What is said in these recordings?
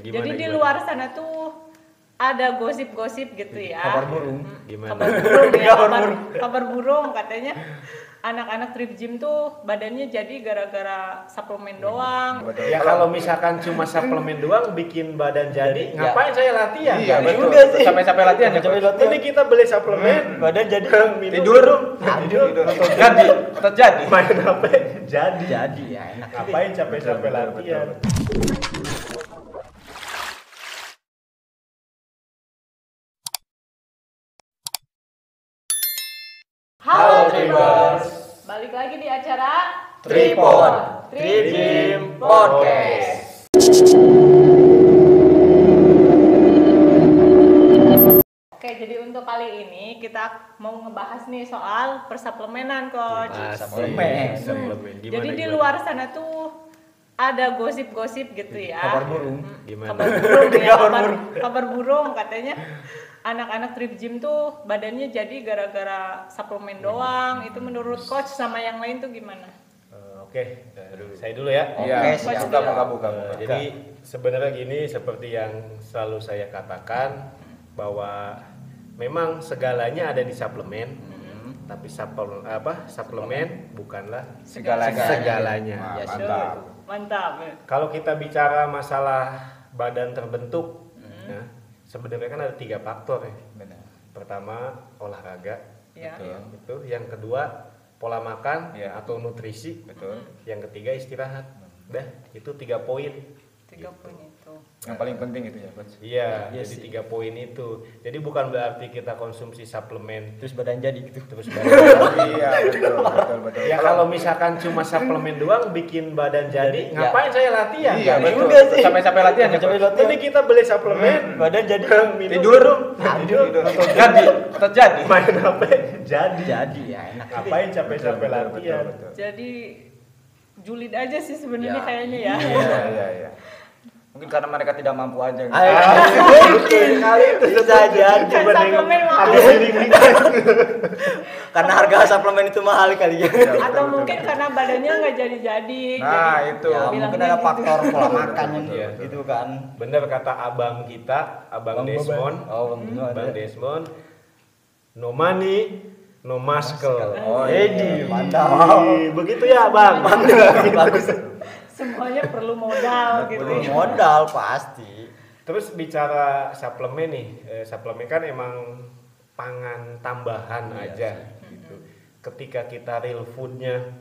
Jadi di luar sana tuh ada gosip-gosip gitu ya. Kabar burung. Gimana? Kabar burung ya, kabar burung katanya anak-anak trip gym tuh badannya jadi gara-gara suplemen doang. Betul. Ya kalau misalkan cuma suplemen doang bikin badan jadi, ngapain saya latihan? Iya, betul. Sampai latihan ya. Jadi kita beli suplemen, badan jadi tidur, terjadi. Main HP, jadi. Jadi ya enak. Ngapain capek-capek latihan? Halo Tribers, balik lagi di acara Tripod, Trip Gym Podcast. Oke, jadi untuk kali ini kita mau ngebahas nih soal persuplemenan, Coach. Suplemen. Jadi di luar sana tuh ada gosip-gosip gitu ya. Kabar burung. Gimana? Kabar burung ya, kabar burung katanya anak-anak trip gym tuh badannya jadi gara-gara suplemen doang. Itu menurut coach sama yang lain tuh gimana? Oke, saya dulu ya. Oke, siap. buka. Jadi sebenarnya gini, seperti yang selalu saya katakan bahwa memang segalanya ada di suplemen, tapi suplemen bukanlah segalanya. Ya, Mantap. Kalau kita bicara masalah badan terbentuk, ya, sebenarnya kan ada 3 faktor ya. Benar. Pertama olahraga, Ya. itu. Yang kedua pola makan atau nutrisi, Yang ketiga istirahat. Dah, itu 3 poin. 3 poin itu. Yang paling penting itu ya, Coach. Iya, Iya jadi sih. 3 poin itu. Jadi bukan berarti kita konsumsi suplemen Terus badan jadi gitu. terus badan. Iya, betul. Ya kalau misalkan cuma suplemen doang bikin badan jadi, ngapain saya latihan? Iya, betul. juga sih. Sampai latihan ya, Jadi kita beli suplemen, badan jadi tidur, jadi terjadi. main HP, jadi. Jadi ya enak. Ngapain capek-capek latihan? Jadi julid aja sih sebenarnya kayaknya ya. Iya. Mungkin karena mereka tidak mampu aja. Mungkin kali itu Bisa jadi. Suplemen mahal. Habis ini Karena harga suplemen itu mahal kali ya. Atau mungkin karena badannya nggak jadi-jadi. Nah, jadi itu mungkin ada faktor pola makan gitu kan. bener kata abang kita, Abang Desmond. Bang Desmond. No money, no muscle. Oh, mantap. Begitu ya, Bang. Bagus. semuanya perlu modal gitu. Perlu modal pasti. Terus bicara suplemen nih, suplemen kan emang pangan tambahan aja gitu. Ketika kita real foodnya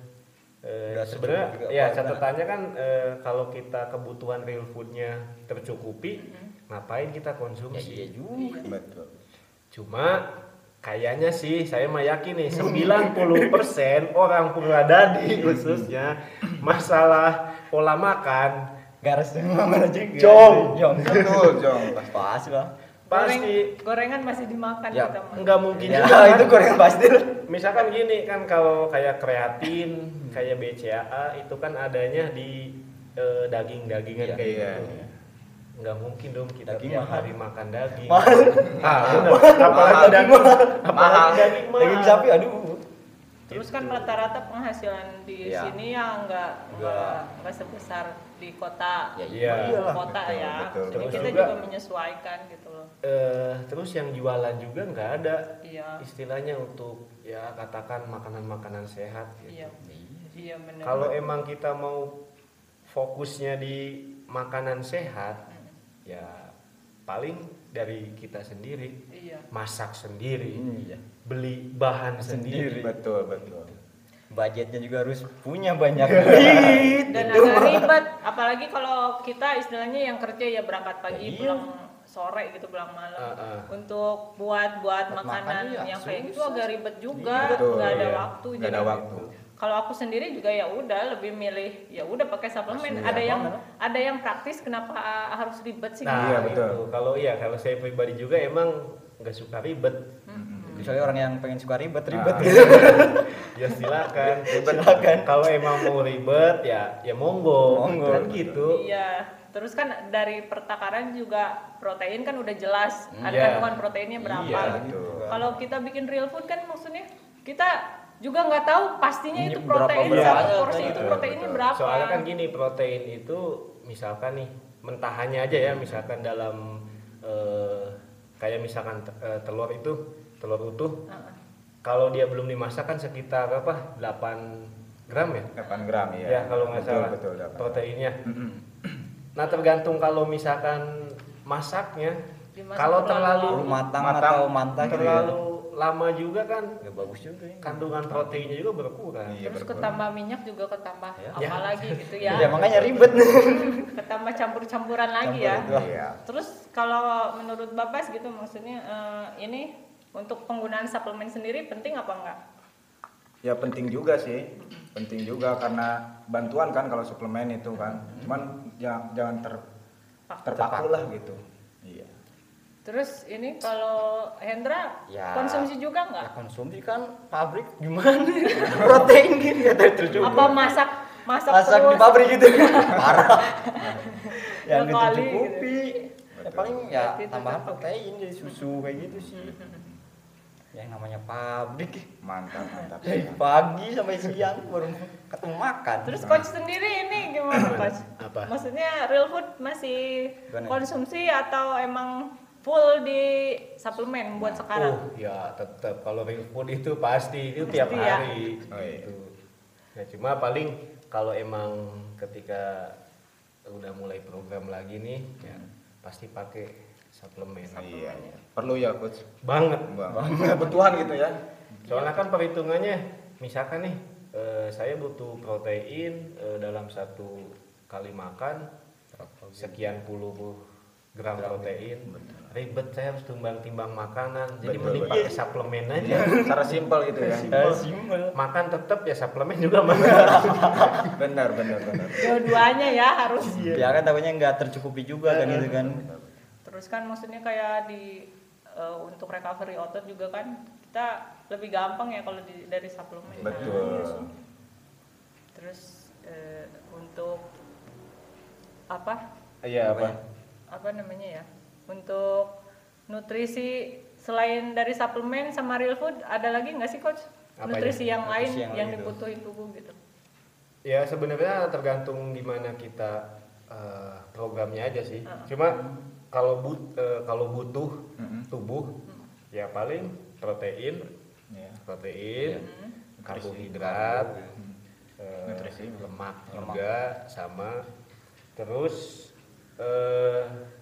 sebenarnya ya catatannya kan kalau kita kebutuhan real foodnya tercukupi, ngapain kita konsumsi? Iya juga. Betul. Cuma kayaknya sih saya mah yakin nih 90% orang Purwadadi khususnya masalah pola makan Garis mana juga. Jong. Betul, Pasti lah. pasti Gorengan masih dimakan Ya, kita mah. nggak mungkin Ya, juga kan? itu gorengan pasti lah. Misalkan gini kan, kalau kayak kreatin, kayak BCAA itu kan adanya di daging-dagingan kayak gitu. Nggak mungkin dong kita Daging tiap mahal. hari makan daging. Mahal. Apalagi daging Mahal. daging mahal. Daging sapi aduh. Terus kan rata-rata penghasilan di Ya. sini ya nggak sebesar di kota. Iya. Kota ya. betul. Jadi Terus kita juga- juga menyesuaikan gitu loh. Terus yang jualan juga nggak ada Iya. istilahnya untuk ya katakan makanan-makanan sehat gitu. Iya. Iya benar. Kalau emang kita mau fokusnya di makanan sehat, ya paling dari kita sendiri, Iya. masak sendiri, Iya. beli bahan sendiri. Betul. Budgetnya juga harus punya banyak. Dan agak ribet, apalagi kalau kita istilahnya yang kerja ya berangkat pagi Iya. pulang sore gitu, pulang malam. Untuk buat makan, makanan iya, yang kayak gitu susah. agak ribet juga, Betul, nggak ada iya. waktu. Nggak ada waktu. Kalau aku sendiri juga ya udah lebih milih ya udah pakai suplemen. Ada yang praktis, kenapa harus ribet sih? Nah, Iya, betul. itu. Kalau saya pribadi juga emang nggak suka ribet. Kecuali orang yang pengen suka ribet. Ya silakan. Silakan. Kalau emang mau ribet ya monggo. Monggo. Kan gitu. Iya. Terus kan dari pertakaran juga protein kan udah jelas ada Iya. kandungan proteinnya berapa. Iya, gitu. betul. Kalau kita bikin real food kan maksudnya kita juga nggak tahu pastinya Ini itu berapa protein berat, satu porsi itu betul, proteinnya betul. berapa. Soalnya kan gini, protein itu misalkan nih mentahannya aja ya, misalkan dalam kayak misalkan telur utuh, kalau dia belum dimasak kan sekitar 8 gram ya? 8 gram ya. Ya kalau nggak salah betul, proteinnya. Nah tergantung kalau misalkan masaknya, Dimasak kalau terlalu terlalu matang Matang, atau mantap gitu ya. terlalu lama juga kan Nggak bagus juga ini. kandungan proteinnya juga berkurang. Iya, Terus berkurang. ketambah minyak juga ketambah Ya. apalagi gitu ya. Ya makanya ribet. Ketambah campur-campuran lagi ya. Campur itu. Iya. Terus kalau menurut Babas gitu maksudnya ini untuk penggunaan suplemen sendiri penting apa enggak? Ya penting juga sih, penting juga karena bantuan kan kalau suplemen itu kan. Cuman jangan terpaku lah gitu. Iya. Terus ini kalau Hendra Ya. konsumsi juga Ya enggak? konsumsi kan pabrik gimana? Protein gitu ya terus Apa masak masak terus? di pabrik gitu. Parah. Dua Yang kali dicukupi. Ya paling ya Berarti tambahan tetap protein jadi susu kayak gitu sih. Yang namanya pabrik Mantap. dari pagi sampai siang baru ketemu makan. Terus coach sendiri ini gimana coach? Apa? Maksudnya real food masih Gimana? konsumsi atau emang full di suplemen buat sekarang? Ya tetap kalau real food itu pasti itu tiap Pasti ya. hari. Oh, iya. Gitu. Nah cuma paling kalau emang ketika udah mulai program lagi nih, ya pasti pakai suplemen. Iya. Perlu ya coach. Banget. Kebutuhan gitu ya. Soalnya kan perhitungannya, misalkan nih saya butuh protein dalam satu kali makan sekian puluh gram protein. Ribet, saya harus timbang makanan. Jadi Betul, mending betul. pakai suplemen aja. Secara simpel gitu ya. Simpel. Makan tetap ya suplemen juga makan. Benar. Dua-duanya ya harus. Ya kan takutnya nggak tercukupi juga kan gitu kan. Terus kan maksudnya kayak di untuk recovery otot juga kan kita lebih gampang ya kalau dari suplemen. Betul. Terus untuk apa? Iya apa? Apa namanya ya? Untuk nutrisi selain dari suplemen sama real food ada lagi nggak sih coach? Apanya? Nutrisi yang lain Nutrisi yang yang lain itu. dibutuhin tubuh gitu. Ya sebenarnya tergantung gimana kita programnya aja sih. Cuma kalau butuh tubuh ya paling protein, Iya. karbohidrat, Nutrisi. lemak juga sama. Terus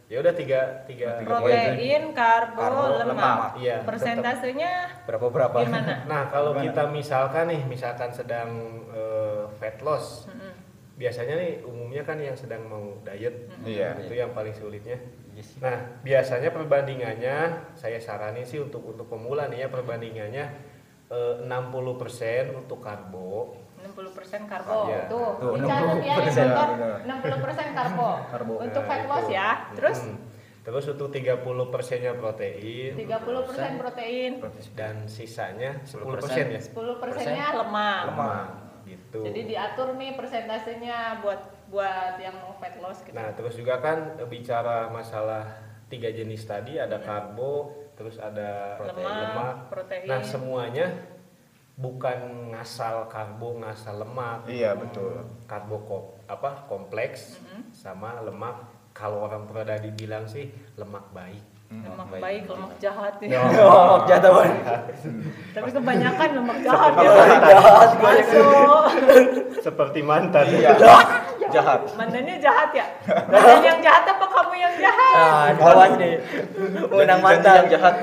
ya udah tiga Protein, karbo, lemak. lemak. Iya, Persentasenya Berapa? gimana? Nah kalau kita misalkan sedang fat loss, biasanya nih umumnya kan yang sedang mau diet, Iya. itu yang paling sulitnya. Iya sih. Nah biasanya perbandingannya saya saranin sih untuk pemula nih ya perbandingannya 60% untuk karbo, 60% karbo. Iya. Tuh, Tuh, dicatat ya yang 60%. nonton 60% karbo. Karbo. Untuk fat Nah, loss itu. ya. Terus Terus untuk 30%-nya protein 30% protein, dan sisanya 10% ya. 10%-nya lemak. Lemak gitu. Jadi diatur nih persentasenya buat yang mau fat loss gitu. Nah, terus juga kan bicara masalah 3 jenis tadi ada karbo, terus ada Lemak, protein. Nah, semuanya bukan ngasal karbo, ngasal lemak. Iya, betul. Karbo kompleks sama lemak kalau orang pernah dibilang sih lemak baik. Lemak baik, lemak jahat ya. Oh, jatuh. Tapi kebanyakan lemak jahat ya. Jahat gue. Masuk. Seperti mantan. Iya. Jahat. Mantannya jahat ya? Mantan yang jahat apa kamu yang jahat? Nah, awas nih. Menang mantan. Yang jahat.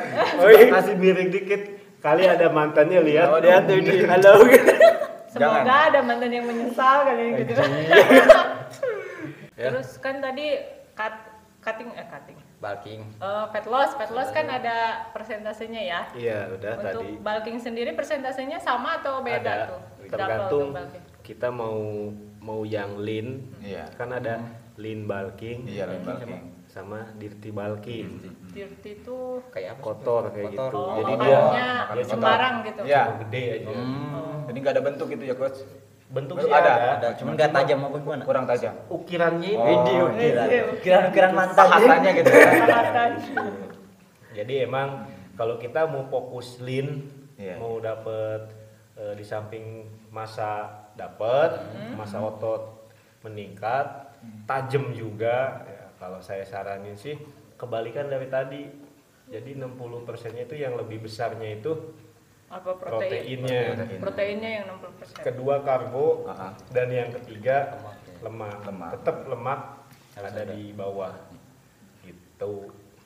Kasih miring dikit. Kali ada mantannya lihat. Oh, dia tuh di halo. Semoga Jangan. ada mantan yang menyesal kali gitu. Terus kan tadi cutting. Bulking. Fat loss kan ada persentasenya ya. Iya, udah Untuk tadi. bulking sendiri persentasenya sama atau beda Ada. tuh? Tergantung Double bulking. kita mau yang lean. Iya. Kan ada lean bulking. Iya, lean bulking. Sama dirty bulking. Dirty itu Kayak apa? sih? Kotor kayak Kotor. gitu. oh, Jadi makannya makan kotor. sembarang gitu. Iya. cuma gede aja. Jadi nggak ada bentuk gitu ya, coach? Bentuk Belum sih ada. ada. Cuman nggak tajam apa gimana? Kurang tajam. Ukirannya ini. Video Iya. ukiran mantan. Pahatannya gitu ya. Kelihatan. Jadi emang kalau kita mau fokus lean, Iya. mau dapet di samping masa dapet, masa otot meningkat, tajam juga, ya, Kalau saya saranin sih kebalikan dari tadi. Jadi 60%-nya itu yang lebih besarnya itu Apa proteinnya? Proteinnya yang 60%. Kedua karbo dan yang ketiga Lemak, ya. lemak. Tetap lemak Harus ada ada. di bawah. Gitu.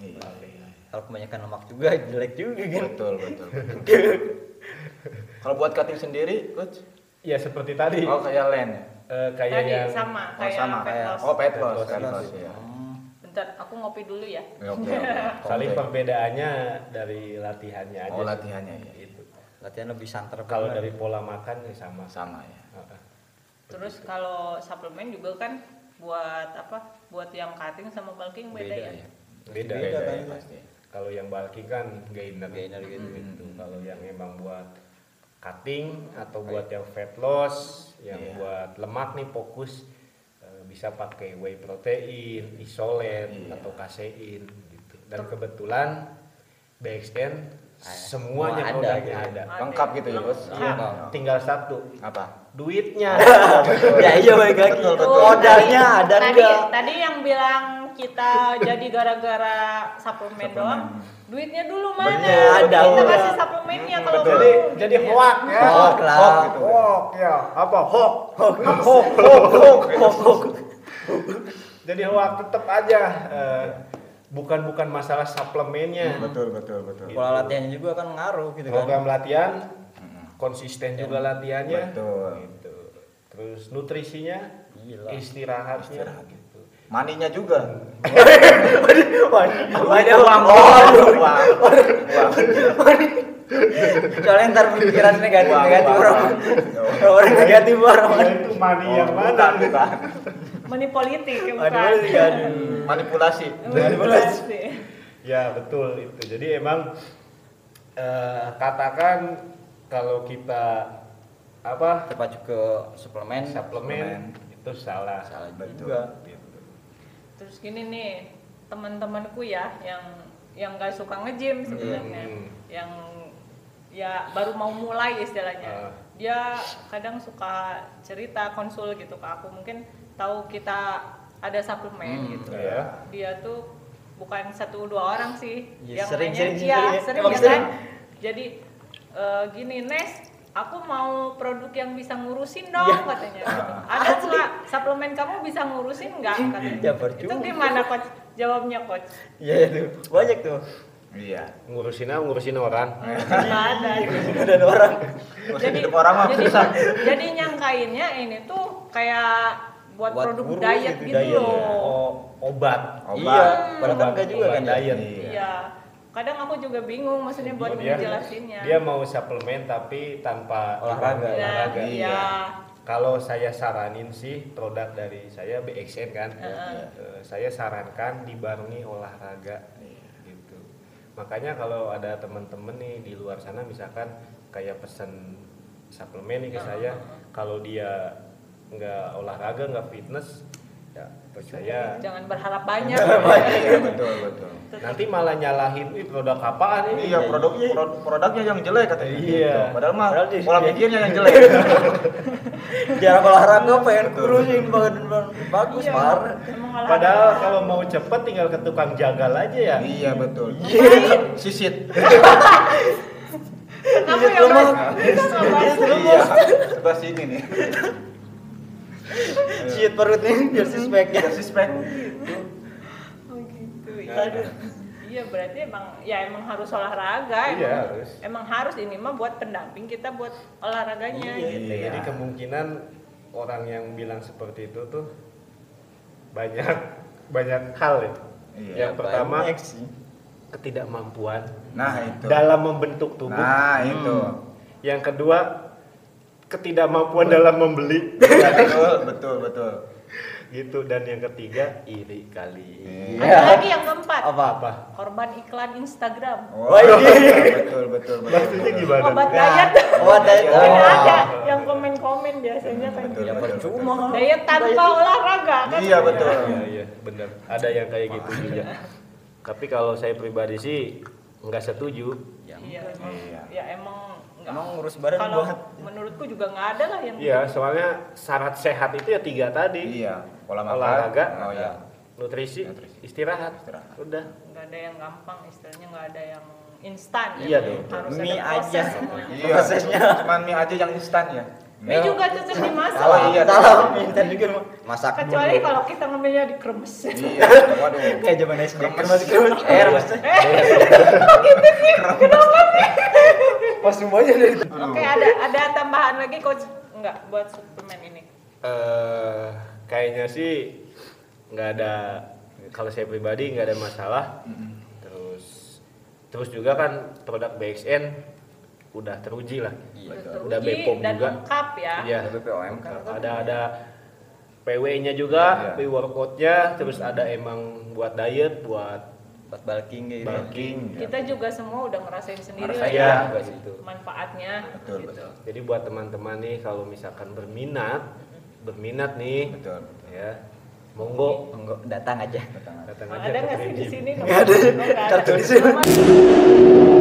Iya. Kalau kebanyakan lemak juga jelek juga kan. Betul. Kalau buat cutting sendiri, coach? Ya seperti tadi. Oh, kayak Len. Kayak Tadi yang sama Oh, kayak sama fat kayak loss. fat Fat loss, loss, fat gitu. loss, ya. Bentar, aku ngopi dulu ya. Oke. saling Oke. perbedaannya dari latihannya aja. Oh, sih. latihannya ya. Itu. Latihan lebih santer. Kalau bener. dari pola makan ya sama. Sama ya. Heeh. Terus kalau suplemen juga kan buat apa? Buat yang cutting sama bulking beda, ya. Beda. Beda kan. ya pasti. Kalau yang bulking kan gainer gitu. gitu. Kalau yang emang buat cutting atau buat yang fat loss, yang Iya. buat lemak nih fokus bisa pakai whey protein, isolate Iya. atau kasein gitu. Dan kebetulan BXN semuanya Semua ada produknya gitu. ada. Lengkap gitu ya, Bos? Lengkap. Iya, tinggal satu, Apa? duitnya. Ya iya baik lagi. Betul, betul. Modalnya ada tadi, enggak? Tadi yang bilang kita jadi gara-gara suplemen doang, duitnya dulu mana? Bener, ada. Kita kasih suplemennya kalau Betul. mau. Jadi hoak ya. Hoak lah. Hoak gitu. Hoak ya. Apa hoak? Jadi hoak tetap aja bukan masalah suplemennya. Betul. Pola latihannya juga kan ngaruh gitu kan. Program latihan konsisten juga latihannya. Betul. Gitu. Terus nutrisinya, Gila. istirahatnya Istirahat. gitu. Maninya juga. Ada uang. Soalnya ntar pikiran negatif orang negatif orang. Itu mani yang mana? Bukan. Money politik ya Ada bukan. Manipulasi. Manipulasi. Ya betul itu. Jadi emang katakan kalau kita apa Terpacu ke suplemen. suplemen itu salah. Salah Betul. juga. Gitu. Terus gini nih, teman-temanku ya yang gak suka nge-gym sebenarnya. Hmm. Yang ya baru mau mulai istilahnya. Dia kadang suka cerita konsul gitu ke aku, mungkin tahu kita ada suplemen gitu. Iya. Dia tuh bukan 1-2 orang sih Iya, yang sering, nanya, sering, iya, sering. sering Emang ya sering. kan. Jadi gini, Nes, aku mau produk yang bisa ngurusin dong katanya. Ada nggak suplemen kamu bisa ngurusin nggak katanya? Ya, percuma. Itu gimana coach? Jawabnya coach? Iya itu. Banyak tuh. Iya. Ngurusin orang. Nggak ada. Ada orang. Ngurusin hidup orang mah susah. jadi nyangkainnya ini tuh kayak buat Buat produk guru diet gitu, gitu diet, loh. Oh, obat. Iya, padahal kan enggak juga Obat kan ya. diet. Iya. Kadang aku juga bingung maksudnya buat Dia ngejelasinnya. mau suplemen tapi tanpa Olahraga. olahraga. Iya. Kalau saya saranin sih produk dari saya BXN kan, saya sarankan dibarengi olahraga gitu. Makanya kalau ada teman-teman nih di luar sana misalkan kayak pesen suplemen nih ke saya, kalau dia nggak olahraga nggak fitness, ya saya Jangan berharap banyak. Iya, betul. nanti malah nyalahin produk apaan ini. Iya, produknya yang jelek katanya. Iya. Gitu. Padahal mah Padahal pola pikirnya yang jelek. Jarang olahraga pengen kurusin badan bagus Iya, parah. emang olahraga. Padahal kalau mau cepet tinggal ke tukang jagal aja ya. Iya, betul. Sisit. Kamu yang Lemak. bisa ngapain? Iya, sebelah sini nih. Shit perutnya biar suspeknya. Suspek. Oh gitu. Aduh. Iya berarti emang harus olahraga. Iya, Emang, harus. emang harus ini mah buat pendamping kita buat olahraganya gitu. Iya. Jadi kemungkinan orang yang bilang seperti itu tuh banyak hal ya. Iya, Yang pertama banyak sih. ketidakmampuan Nah, itu. dalam membentuk tubuh. Nah, itu. Yang kedua ketidakmampuan dalam membeli Iya, betul. gitu. Dan yang ketiga iri kali. Ada lagi yang keempat. Apa? Korban iklan Instagram. Wah, betul. Maksudnya gimana? Obat diet. Obat diet. Kan Oh. ada yang komen-komen biasanya kan. Betul. Ya percuma. Diet tanpa olahraga kan. Iya, betul. Iya, benar. Ada yang kayak gitu juga. Tapi kalau saya pribadi sih nggak setuju. Iya, emang. Iya. Ya emang nggak. Emang ngurus badan Kalau buat menurutku juga nggak ada lah yang Iya, soalnya syarat sehat itu ya 3 tadi. Iya, pola makan. Olahraga. Oh iya. nutrisi, istirahat. Udah. Nggak ada yang gampang, istilahnya nggak ada yang instan. Iya gitu. dong. Harus Mie ada proses aja. semuanya. Iya, prosesnya cuma mie aja yang instan ya. Mie juga tetap dimasak. Oh iya, Salah minta juga masak Kecuali dulu. kalau kita ngambilnya di kremes. Iya, waduh. Kayak zaman SD Kremes. masih kremes. Maksudnya. Pas semuanya dari Oke, ada tambahan lagi coach nggak buat suplemen ini? Kayaknya sih nggak ada, kalau saya pribadi nggak ada masalah. Terus juga kan produk BXN udah teruji lah. Udah Teruji BPOM dan juga. lengkap ya. Iya. BPOM. Ada PW-nya juga, pre-workout-nya, terus ada emang buat diet, buat bulking gitu. bulking. Kita juga semua udah ngerasain sendiri lah Iya, ya kayak gitu. manfaatnya. Betul, gitu. betul. Jadi buat teman-teman nih kalau misalkan berminat nih, Betul. ya monggo Enggak, datang aja. datang Oh, aja ada ke nggak sih Dream di Gym. sini? Nggak ada. Oh, nggak ada. Kartu di sini. Nomor-